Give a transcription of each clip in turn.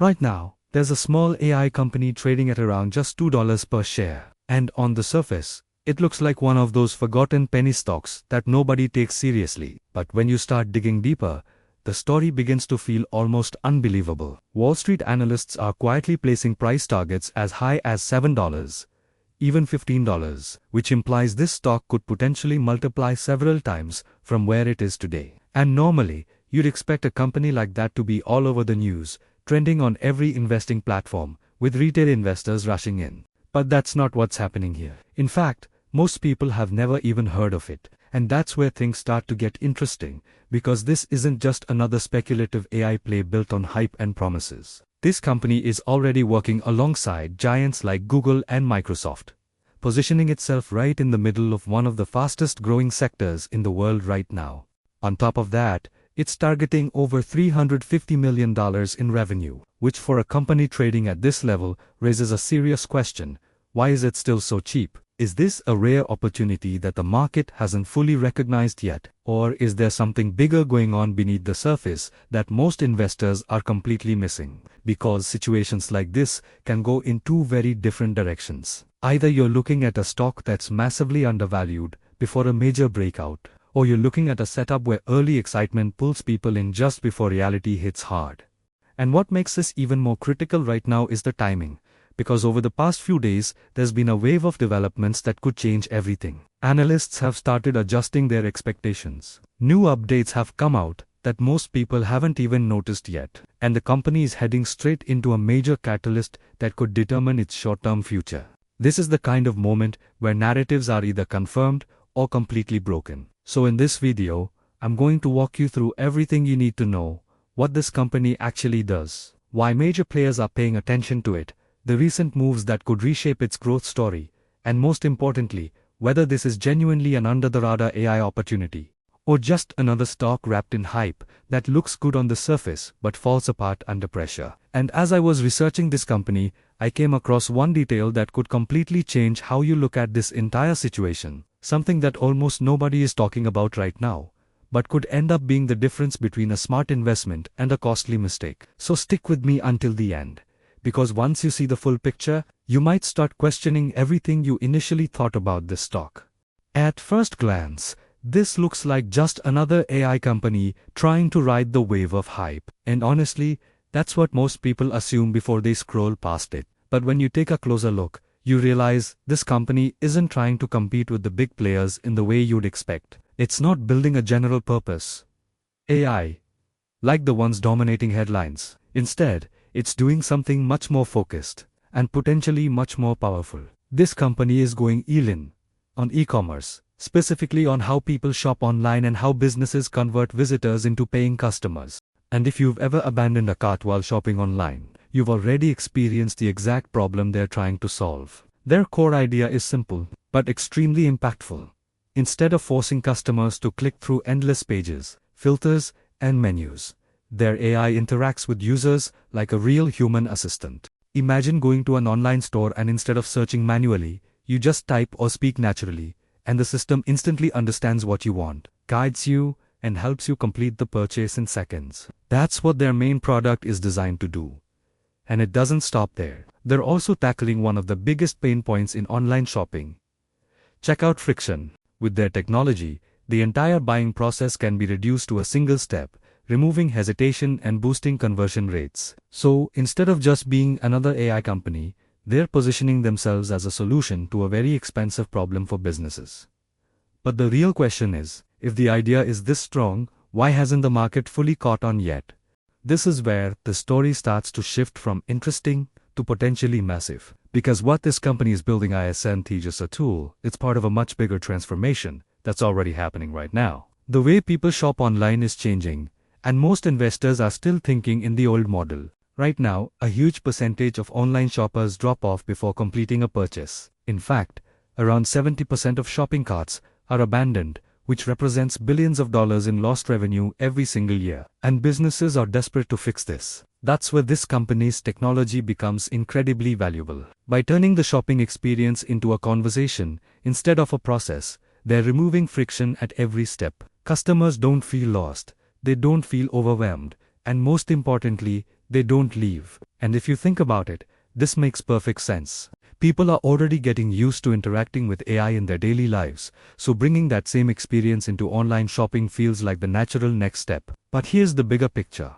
Right now, there's a small AI company trading at around just $2 per share. And on the surface, it looks like one of those forgotten penny stocks that nobody takes seriously. But when you start digging deeper, the story begins to feel almost unbelievable. Wall Street analysts are quietly placing price targets as high as $7, even $15, which implies this stock could potentially multiply several times from where it is today. And normally, you'd expect a company like that to be all over the news, trending on every investing platform, with retail investors rushing in. But that's not what's happening here. In fact, most people have never even heard of it. And that's where things start to get interesting, because this isn't just another speculative AI play built on hype and promises. This company is already working alongside giants like Google and Microsoft, positioning itself right in the middle of one of the fastest growing sectors in the world right now. On top of that, it's targeting over $350 million in revenue, which for a company trading at this level raises a serious question: why is it still so cheap? Is this a rare opportunity that the market hasn't fully recognized yet? Or is there something bigger going on beneath the surface that most investors are completely missing? Because situations like this can go in two very different directions. Either you're looking at a stock that's massively undervalued before a major breakout, or you're looking at a setup where early excitement pulls people in just before reality hits hard. And what makes this even more critical right now is the timing, because over the past few days, there's been a wave of developments that could change everything. Analysts have started adjusting their expectations. New updates have come out that most people haven't even noticed yet, and the company is heading straight into a major catalyst that could determine its short-term future. This is the kind of moment where narratives are either confirmed or completely broken. So in this video, I'm going to walk you through everything you need to know, what this company actually does, why major players are paying attention to it, the recent moves that could reshape its growth story, and most importantly, whether this is genuinely an under-the-radar AI opportunity, or just another stock wrapped in hype that looks good on the surface but falls apart under pressure. And as I was researching this company, I came across one detail that could completely change how you look at this entire situation, something that almost nobody is talking about right now, but could end up being the difference between a smart investment and a costly mistake. So stick with me until the end, because once you see the full picture, you might start questioning everything you initially thought about this stock. At first glance, this looks like just another AI company trying to ride the wave of hype, and honestly, that's what most people assume before they scroll past it. But when you take a closer look, you realize this company isn't trying to compete with the big players in the way you'd expect. It's not building a general purpose AI, like the ones dominating headlines. Instead, it's doing something much more focused, and potentially much more powerful. This company is going all in on e-commerce, specifically on how people shop online and how businesses convert visitors into paying customers. And if you've ever abandoned a cart while shopping online, you've already experienced the exact problem they're trying to solve. Their core idea is simple, but extremely impactful. Instead of forcing customers to click through endless pages, filters, and menus, their AI interacts with users like a real human assistant. Imagine going to an online store and instead of searching manually, you just type or speak naturally, and the system instantly understands what you want, guides you, and helps you complete the purchase in seconds. That's what their main product is designed to do. And it doesn't stop there. They're also tackling one of the biggest pain points in online shopping: checkout friction. With their technology, the entire buying process can be reduced to a single step, removing hesitation and boosting conversion rates. So, instead of just being another AI company, they're positioning themselves as a solution to a very expensive problem for businesses. But the real question is, if the idea is this strong, why hasn't the market fully caught on yet? This is where the story starts to shift from interesting to potentially massive. Because what this company is building isn't just a tool, it's part of a much bigger transformation that's already happening right now. The way people shop online is changing, and most investors are still thinking in the old model. Right now, a huge percentage of online shoppers drop off before completing a purchase. In fact, around 70% of shopping carts are abandoned, which represents billions of dollars in lost revenue every single year. And businesses are desperate to fix this. That's where this company's technology becomes incredibly valuable. By turning the shopping experience into a conversation instead of a process, they're removing friction at every step. Customers don't feel lost, they don't feel overwhelmed, and most importantly, they don't leave. And if you think about it, this makes perfect sense. People are already getting used to interacting with AI in their daily lives, so bringing that same experience into online shopping feels like the natural next step. But here's the bigger picture.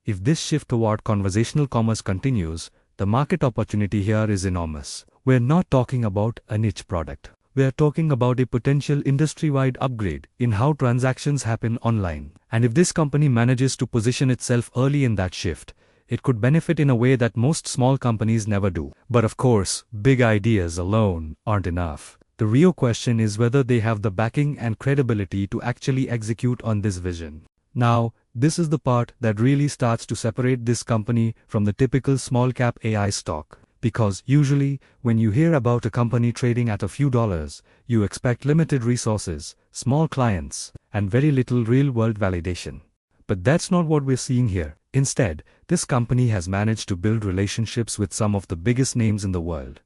If this shift toward conversational commerce continues, the market opportunity here is enormous. We're not talking about a niche product. We're talking about a potential industry-wide upgrade in how transactions happen online. And if this company manages to position itself early in that shift, it could benefit in a way that most small companies never do. But of course, big ideas alone aren't enough. The real question is whether they have the backing and credibility to actually execute on this vision. Now, this is the part that really starts to separate this company from the typical small-cap AI stock. Because usually, when you hear about a company trading at a few dollars, you expect limited resources, small clients, and very little real-world validation. But that's not what we're seeing here. Instead, this company has managed to build relationships with some of the biggest names in the world.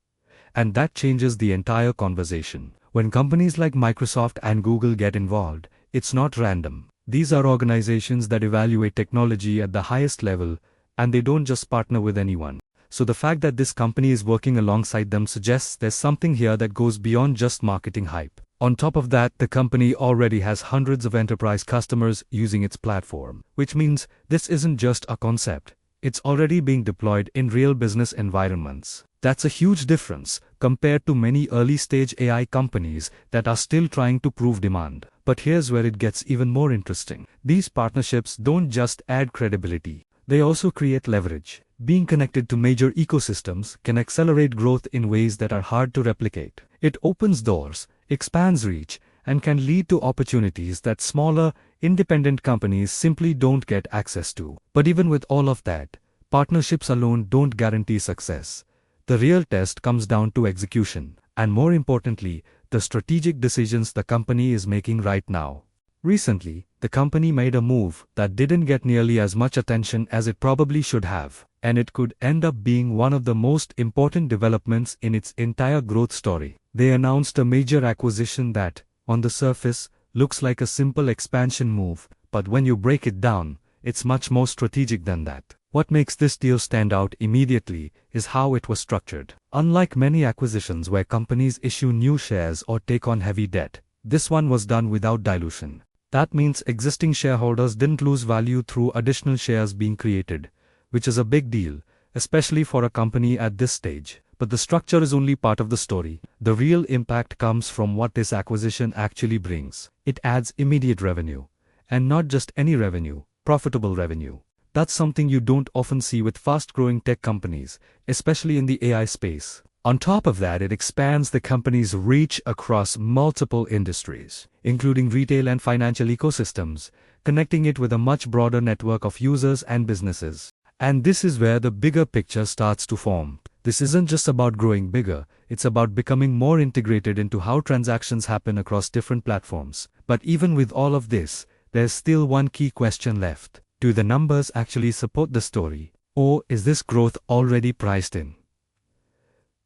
And that changes the entire conversation. When companies like Microsoft and Google get involved, it's not random. These are organizations that evaluate technology at the highest level, and they don't just partner with anyone. So the fact that this company is working alongside them suggests there's something here that goes beyond just marketing hype. On top of that, the company already has hundreds of enterprise customers using its platform, which means this isn't just a concept. It's already being deployed in real business environments. That's a huge difference compared to many early-stage AI companies that are still trying to prove demand. But here's where it gets even more interesting. These partnerships don't just add credibility. They also create leverage. Being connected to major ecosystems can accelerate growth in ways that are hard to replicate. It opens doors, expands reach, and can lead to opportunities that smaller, independent companies simply don't get access to. But even with all of that, partnerships alone don't guarantee success. The real test comes down to execution, and more importantly, the strategic decisions the company is making right now. Recently, the company made a move that didn't get nearly as much attention as it probably should have, and it could end up being one of the most important developments in its entire growth story. They announced a major acquisition that, on the surface, looks like a simple expansion move, but when you break it down, it's much more strategic than that. What makes this deal stand out immediately is how it was structured. Unlike many acquisitions where companies issue new shares or take on heavy debt, this one was done without dilution. That means existing shareholders didn't lose value through additional shares being created, which is a big deal, especially for a company at this stage. But the structure is only part of the story. The real impact comes from what this acquisition actually brings. It adds immediate revenue. And not just any revenue, profitable revenue. That's something you don't often see with fast-growing tech companies, especially in the AI space. On top of that, it expands the company's reach across multiple industries, including retail and financial ecosystems, connecting it with a much broader network of users and businesses. And this is where the bigger picture starts to form. This isn't just about growing bigger, it's about becoming more integrated into how transactions happen across different platforms. But even with all of this, there's still one key question left. Do the numbers actually support the story? Or is this growth already priced in?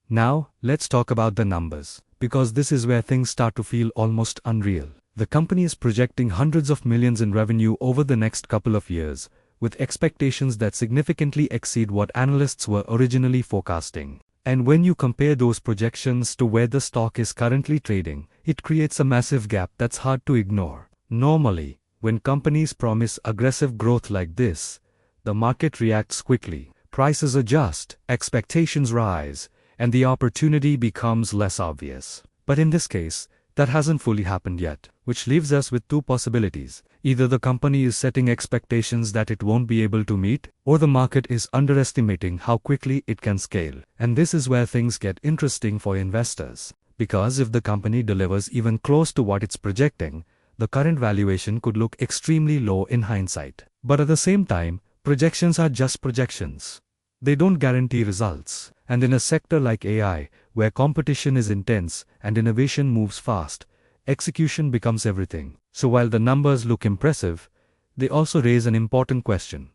Now, let's talk about the numbers, because this is where things start to feel almost unreal. The company is projecting hundreds of millions in revenue over the next couple of years, with expectations that significantly exceed what analysts were originally forecasting. And when you compare those projections to where the stock is currently trading, it creates a massive gap that's hard to ignore. Normally, when companies promise aggressive growth like this, the market reacts quickly. Prices adjust, expectations rise, and the opportunity becomes less obvious. But in this case, that hasn't fully happened yet, which leaves us with two possibilities. Either the company is setting expectations that it won't be able to meet, or the market is underestimating how quickly it can scale. And this is where things get interesting for investors. Because if the company delivers even close to what it's projecting, the current valuation could look extremely low in hindsight. But at the same time, projections are just projections. They don't guarantee results. And in a sector like AI, where competition is intense and innovation moves fast, execution becomes everything. So while the numbers look impressive, they also raise an important question.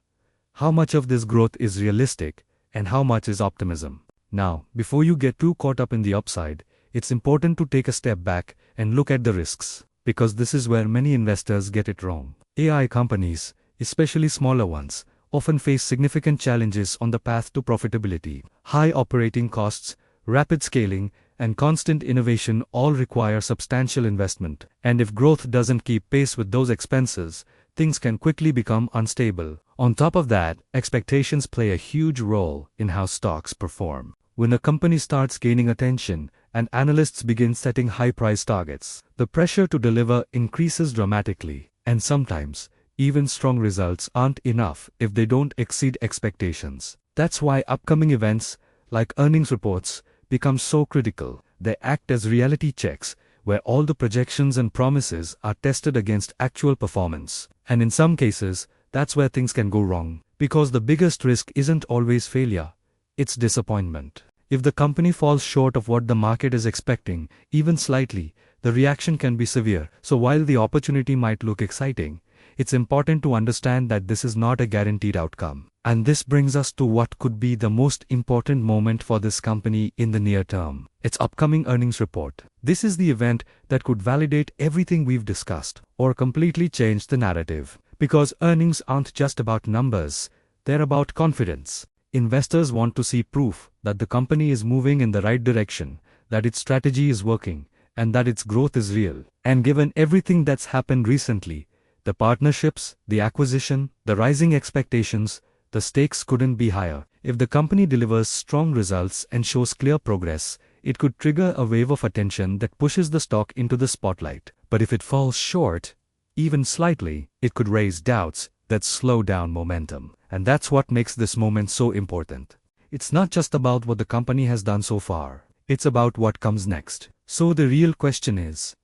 How much of this growth is realistic, and how much is optimism? Now, before you get too caught up in the upside, it's important to take a step back and look at the risks, because this is where many investors get it wrong. AI companies, especially smaller ones, often face significant challenges on the path to profitability. High operating costs, rapid scaling, and constant innovation all require substantial investment. And if growth doesn't keep pace with those expenses, things can quickly become unstable. On top of that, expectations play a huge role in how stocks perform. When a company starts gaining attention and analysts begin setting high price targets, the pressure to deliver increases dramatically, and sometimes, even strong results aren't enough if they don't exceed expectations. That's why upcoming events, like earnings reports, become so critical. They act as reality checks, where all the projections and promises are tested against actual performance. And in some cases, that's where things can go wrong. Because the biggest risk isn't always failure, it's disappointment. If the company falls short of what the market is expecting, even slightly, the reaction can be severe. So while the opportunity might look exciting, it's important to understand that this is not a guaranteed outcome. And this brings us to what could be the most important moment for this company in the near term: its upcoming earnings report. This is the event that could validate everything we've discussed, or completely change the narrative. Because earnings aren't just about numbers, they're about confidence. Investors want to see proof that the company is moving in the right direction, that its strategy is working, and that its growth is real. And given everything that's happened recently, the partnerships, the acquisition, the rising expectations, the stakes couldn't be higher. If the company delivers strong results and shows clear progress, it could trigger a wave of attention that pushes the stock into the spotlight. But if it falls short, even slightly, it could raise doubts that slow down momentum. And that's what makes this moment so important. It's not just about what the company has done so far. It's about what comes next. So the real question is,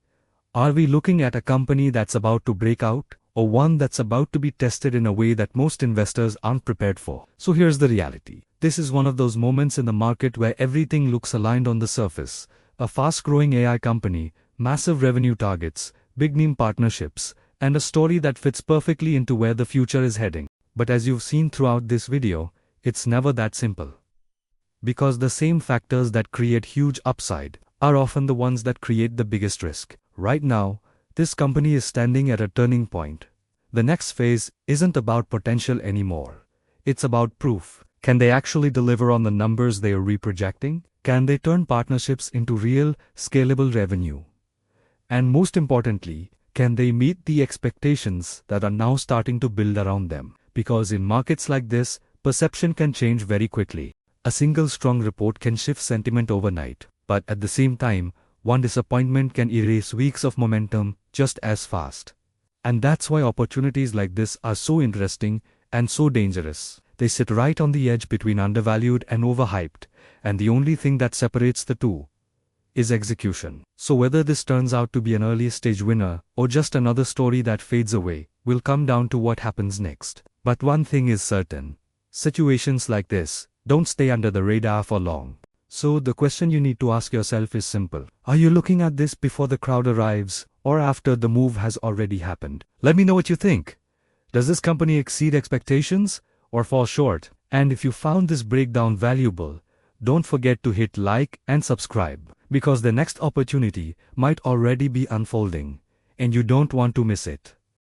are we looking at a company that's about to break out, or one that's about to be tested in a way that most investors aren't prepared for? So here's the reality. This is one of those moments in the market where everything looks aligned on the surface. A fast-growing AI company, massive revenue targets, big-name partnerships, and a story that fits perfectly into where the future is heading. But as you've seen throughout this video, it's never that simple. Because the same factors that create huge upside are often the ones that create the biggest risk. Right now, this company is standing at a turning point. The next phase isn't about potential anymore. It's about proof. Can they actually deliver on the numbers they are reprojecting? Can they turn partnerships into real, scalable revenue? And most importantly, can they meet the expectations that are now starting to build around them? Because in markets like this, perception can change very quickly. A single strong report can shift sentiment overnight, but at the same time, one disappointment can erase weeks of momentum just as fast. And that's why opportunities like this are so interesting and so dangerous. They sit right on the edge between undervalued and overhyped, and the only thing that separates the two is execution. So whether this turns out to be an early stage winner or just another story that fades away will come down to what happens next. But one thing is certain: situations like this don't stay under the radar for long. So the question you need to ask yourself is simple. Are you looking at this before the crowd arrives, or after the move has already happened? Let me know what you think. Does this company exceed expectations or fall short? And if you found this breakdown valuable, don't forget to hit like and subscribe, because the next opportunity might already be unfolding, and you don't want to miss it.